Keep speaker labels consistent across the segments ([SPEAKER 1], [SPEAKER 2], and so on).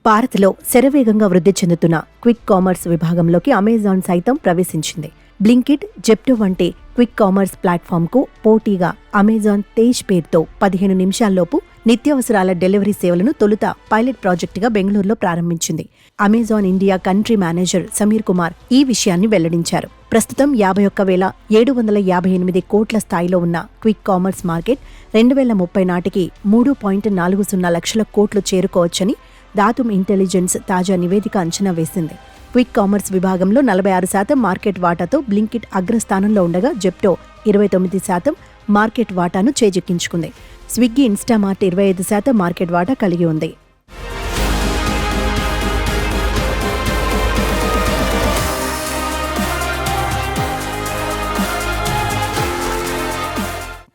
[SPEAKER 1] భారత్లో శరవేగంగా వృద్ధి చెందుతున్న క్విక్ కామర్స్ విభాగంలోకి అమెజాన్ సైతం ప్రవేశించింది. బ్లింకిట్, జెప్టో వంటి క్విక్ కామర్స్ ప్లాట్ఫామ్కు పోటీగా అమెజాన్ తేజ్ పేరుతో 15 నిమిషాల్లోపు నిత్యావసరాల డెలివరీ సేవలను తొలుత పైలట్ ప్రాజెక్టుగా బెంగళూరులో ప్రారంభించింది. Amazon India country manager Sameer Kumar ఈ విషయాన్ని వెల్లడించారు. ప్రస్తుతం 51,758 కోట్ల స్థాయిలో ఉన్న క్విక్ కామర్స్ మార్కెట్ 2030 నాటికి 3.40 లక్షల కోట్లు చేరుకోవచ్చని దాతుమ్ ఇంటెలిజెన్స్ తాజా నివేదిక అంచనా వేసింది. క్విక్ కామర్స్ విభాగంలో 46% మార్కెట్ వాటాతో బ్లింకిట్ అగ్రస్థానంలో ఉండగా జెప్టో 29% మార్కెట్ వాటాను చేజిక్కించుకుంది. స్విగ్గీ, ఇన్స్టామార్ట్ 25% మార్కెట్ వాటా కలిగి ఉంది.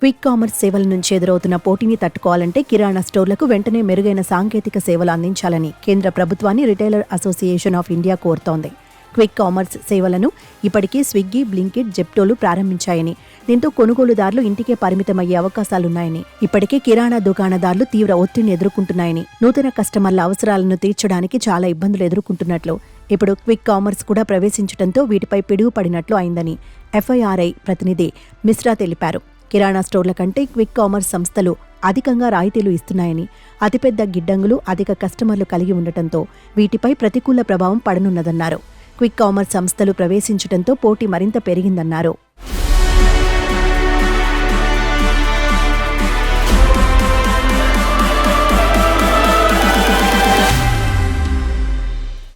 [SPEAKER 1] క్విక్ కామర్స్ సేవల నుంచి ఎదురవుతున్న పోటీని తట్టుకోవాలంటే కిరాణా స్టోర్లకు వెంటనే మెరుగైన సాంకేతిక సేవలు అందించాలని కేంద్ర ప్రభుత్వాన్ని రిటైలర్ అసోసియేషన్ ఆఫ్ ఇండియా కోరుతోంది. క్విక్ కామర్స్ సేవలను ఇప్పటికే స్విగ్గీ, బ్లింకిట్, జెప్టోలు ప్రారంభించాయని, దీంతో కొనుగోలుదారులు ఇంటికే పరిమితమయ్యే అవకాశాలున్నాయని, ఇప్పటికే కిరాణా దుకాణదారులు తీవ్ర ఒత్తిడిని ఎదుర్కొంటున్నాయని, నూతన కస్టమర్ల అవసరాలను తీర్చడానికి చాలా ఇబ్బందులు ఎదుర్కొంటున్నట్లు, ఇప్పుడు క్విక్ కామర్స్ కూడా ప్రవేశించడంతో వీటిపై పిడుగుపడినట్లు అయిందని ఎఫ్ఐఆర్ఐ ప్రతినిధి మిశ్రా తెలిపారు. కిరాణా స్టోర్ల కంటే క్విక్ కామర్స్ సంస్థలు అధికంగా రాయితీలు ఇస్తున్నాయని, అతిపెద్ద గిడ్డంగులు, అధిక కస్టమర్లు కలిగి ఉండటంతో వీటిపై ప్రతికూల ప్రభావం పడనున్నదన్నారు. క్విక్ కామర్స్ సంస్థలు ప్రవేశించడంతో పోటీ మరింత పెరిగిందన్నారు.